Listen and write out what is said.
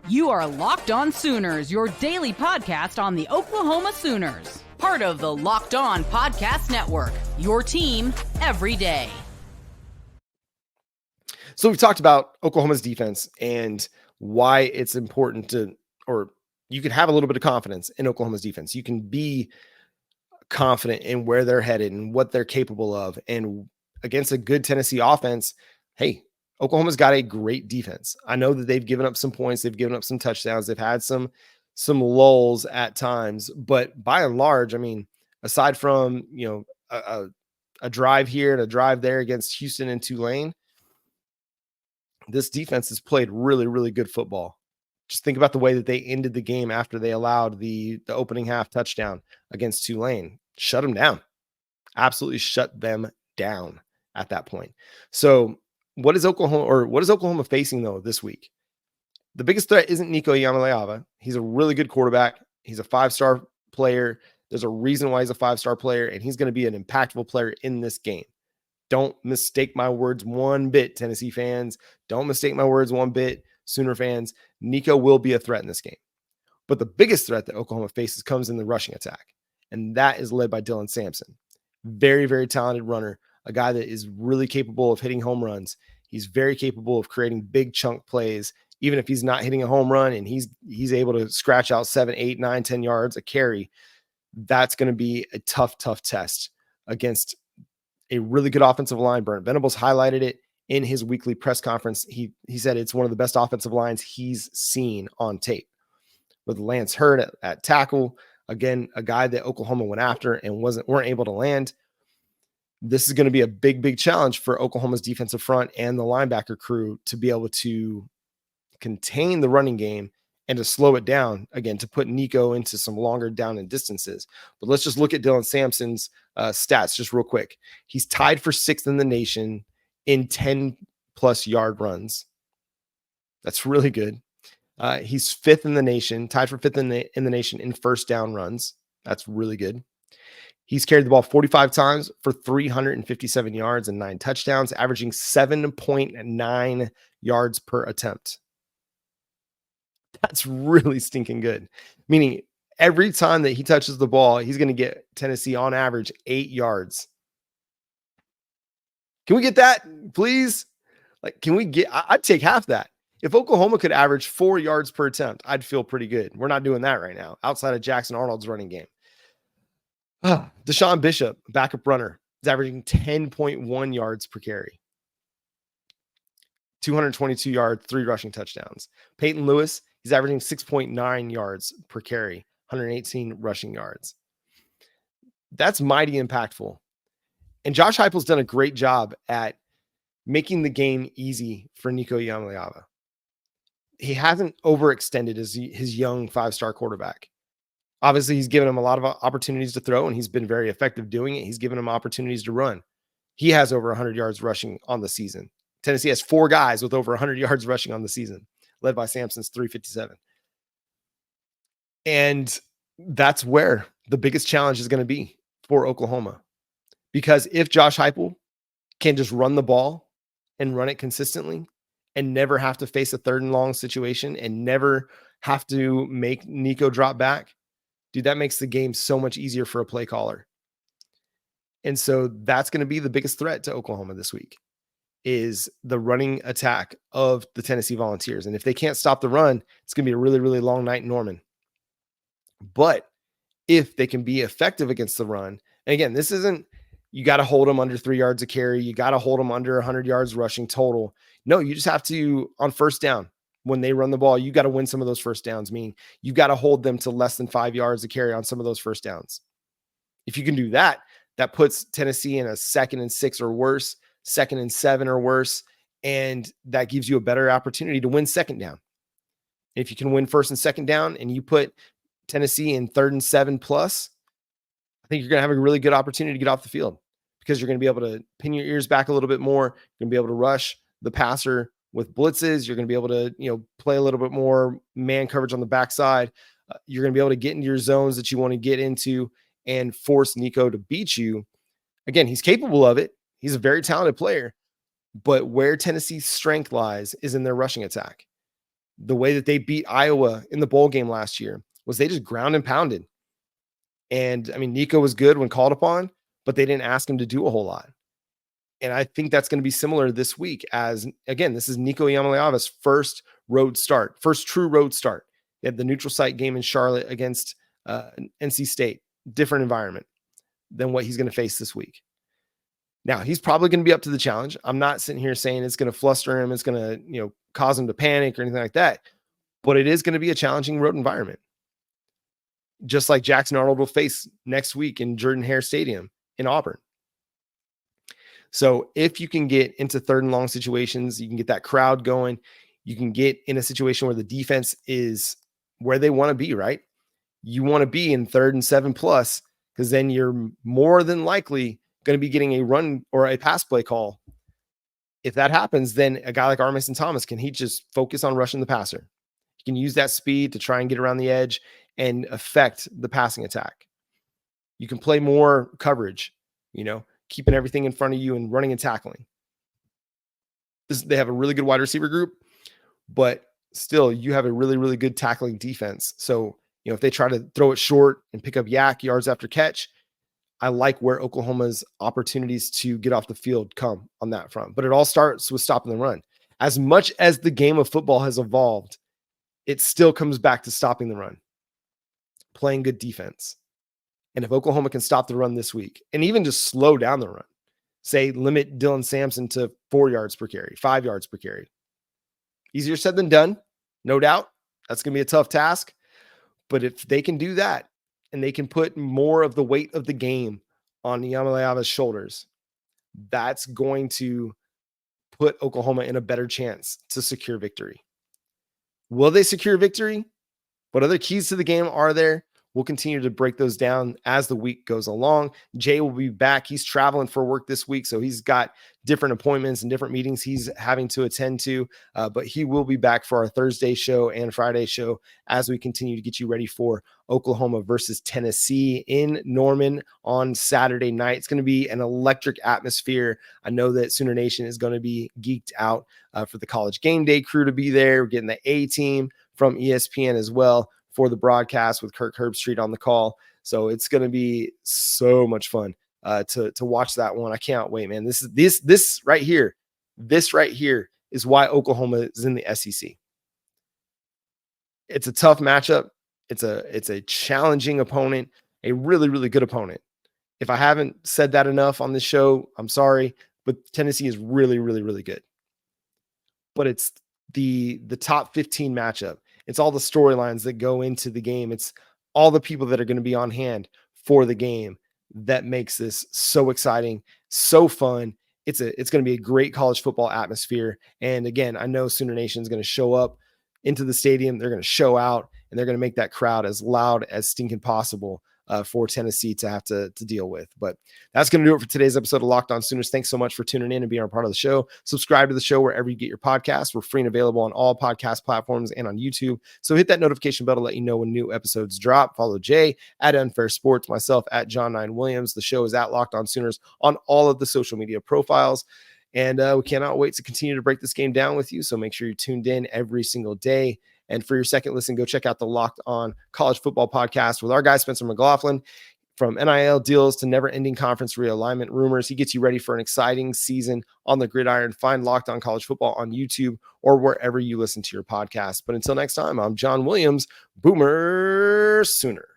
You are Locked On Sooners, your daily podcast on the Oklahoma Sooners. Part of the Locked On Podcast Network, your team every day. So we've talked about Oklahoma's defense and why it's important to, or you can have a little bit of confidence in Oklahoma's defense. You can be confident in where they're headed and what they're capable of. And against a good Tennessee offense, hey, Oklahoma's got a great defense. I know that they've given up some points. They've given up some touchdowns. They've had some lulls at times, but by and large, I mean, aside from, a drive here and a drive there against Houston and Tulane, this defense has played really, really good football. Just think about the way that they ended the game after they allowed the opening half touchdown against Tulane. Shut them down. Absolutely shut them down at that point. So what is Oklahoma facing though this week? The biggest threat isn't Nico Iamaleava. He's a really good quarterback. He's a 5-star player. There's a reason why he's a 5-star player, and he's going to be an impactful player in this game. Don't mistake my words one bit, Tennessee fans. Don't mistake my words one bit, Sooner fans. Nico will be a threat in this game. But the biggest threat that Oklahoma faces comes in the rushing attack, and that is led by Dylan Sampson. Very, very talented runner, a guy that is really capable of hitting home runs. He's very capable of creating big chunk plays, even if he's not hitting a home run and he's able to scratch out 7, 8, 9, 10 yards a carry. That's going to be a tough test against a really good offensive line. Brent Venables highlighted it in his weekly press conference. He said it's one of the best offensive lines he's seen on tape. With Lance Hurd at tackle, again, a guy that Oklahoma went after and weren't able to land. This is going to be a big challenge for Oklahoma's defensive front and the linebacker crew to be able to contain the running game and to slow it down, again, to put Nico into some longer down and distances. But let's just look at Dylan Sampson's stats just real quick. He's tied for 6th in the nation in 10-plus yard runs. That's really good. He's 5th in the nation, tied for 5th in the nation in first down runs. That's really good. He's carried the ball 45 times for 357 yards and 9 touchdowns, averaging 7.9 yards per attempt. That's really stinking good. Meaning every time that he touches the ball, he's going to get Tennessee on average 8 yards. Can we get that, please? I'd take half that. If Oklahoma could average 4 yards per attempt, I'd feel pretty good. We're not doing that right now outside of Jackson Arnold's running game. Deshaun Bishop, backup runner, is averaging 10.1 yards per carry. 222 yards, 3 rushing touchdowns. Peyton Lewis, he's averaging 6.9 yards per carry, 118 rushing yards. That's mighty impactful. And Josh Heupel's done a great job at making the game easy for Nico Iamaleava. He hasn't overextended his young 5-star quarterback. Obviously, he's given him a lot of opportunities to throw, and he's been very effective doing it. He's given him opportunities to run. He has over 100 yards rushing on the season. Tennessee has 4 guys with over 100 yards rushing on the season, led by Sampson's 357. And that's where the biggest challenge is going to be for Oklahoma. Because if Josh Heupel can just run the ball and run it consistently and never have to face a 3rd and long situation and never have to make Nico drop back, dude, that makes the game so much easier for a play caller. And so that's going to be the biggest threat to Oklahoma this week, is the running attack of the Tennessee Volunteers. And if they can't stop the run, it's going to be a really, really long night in Norman. But if they can be effective against the run, and again, this isn't, you got to hold them under 3 yards a carry. You got to hold them under 100 yards rushing total. No, you just have to, on first down, when they run the ball, you got to win some of those first downs. Meaning you got to hold them to less than 5 yards a carry on some of those first downs. If you can do that, that puts Tennessee in a 2nd and 6 or worse, 2nd and 7 or worse, and that gives you a better opportunity to win second down. If you can win 1st and 2nd down and you put Tennessee in 3rd and 7 plus, I think you're going to have a really good opportunity to get off the field, because you're going to be able to pin your ears back a little bit more. You're going to be able to rush the passer with blitzes. You're going to be able to, play a little bit more man coverage on the backside. You're going to be able to get into your zones that you want to get into and force Nico to beat you. Again, he's capable of it. He's a very talented player, but where Tennessee's strength lies is in their rushing attack. The way that they beat Iowa in the bowl game last year was they just ground and pounded. And I mean, Nico was good when called upon, but they didn't ask him to do a whole lot. And I think that's going to be similar this week, as again, this is Nico Iamaleava's first true road start. They had the neutral site game in Charlotte against NC State, different environment than what he's going to face this week. Now, he's probably going to be up to the challenge. I'm not sitting here saying it's going to fluster him, it's going to, cause him to panic or anything like that, but it is going to be a challenging road environment. Just like Jackson Arnold will face next week in Jordan-Hare Stadium in Auburn. So if you can get into third and long situations, you can get that crowd going. You can get in a situation where the defense is where they want to be, right? You want to be in 3rd and 7+, because then you're more than likely going to be getting a run or a pass play call. If that happens, then a guy like R. Mason Thomas, can he just focus on rushing the passer? He can use that speed to try and get around the edge and affect the passing attack. You can play more coverage, keeping everything in front of you and running and tackling. They have a really good wide receiver group, but still you have a really, really good tackling defense. So, if they try to throw it short and pick up yards after catch, I like where Oklahoma's opportunities to get off the field come on that front. But it all starts with stopping the run. As much as the game of football has evolved, it still comes back to stopping the run, playing good defense. And if Oklahoma can stop the run this week and even just slow down the run, say limit Dylan Sampson to 4 yards per carry, 5 yards per carry. Easier said than done, no doubt. That's going to be a tough task. But if they can do that and they can put more of the weight of the game on Iamaleava's shoulders, that's going to put Oklahoma in a better chance to secure victory. Will they secure victory? What other keys to the game are there? We'll continue to break those down as the week goes along. Jay will be back. He's traveling for work this week, so he's got different appointments and different meetings he's having to attend to, but he will be back for our Thursday show and Friday show as we continue to get you ready for Oklahoma versus Tennessee in Norman on Saturday night. It's going to be an electric atmosphere. I know that Sooner Nation is going to be geeked out for the College Game Day crew to be there. We're getting the A-team from ESPN as well for the broadcast with Kirk Herbstreit on the call. So it's going to be so much fun to watch that one. I can't wait, man. This right here is why Oklahoma is in the SEC. It's a tough matchup. It's a challenging opponent, a really, really good opponent. If I haven't said that enough on this show, I'm sorry, but Tennessee is really, really, really good. But it's the top 15 matchup. It's all the storylines that go into the game. It's all the people that are going to be on hand for the game that makes this so exciting, so fun. It's going to be a great college football atmosphere. And again, I know Sooner Nation is going to show up into the stadium. They're going to show out and they're going to make that crowd as loud as stinking possible for Tennessee to have to deal with. But that's going to do it for today's episode of Locked On Sooners. Thanks so much for tuning in and being a part of the show. Subscribe to the show wherever you get your podcasts. We're free and available on all podcast platforms and on YouTube. So hit that notification bell to let you know when new episodes drop. Follow Jay at Unfair Sports, myself at John 9 Williams. The show is at Locked On Sooners on all of the social media profiles. And we cannot wait to continue to break this game down with you. So make sure you're tuned in every single day. And for your second listen, go check out the Locked On College Football podcast with our guy, Spencer McLaughlin. From NIL deals to never-ending conference realignment rumors, he gets you ready for an exciting season on the gridiron. Find Locked On College Football on YouTube or wherever you listen to your podcast. But until next time, I'm John Williams, Boomer Sooner.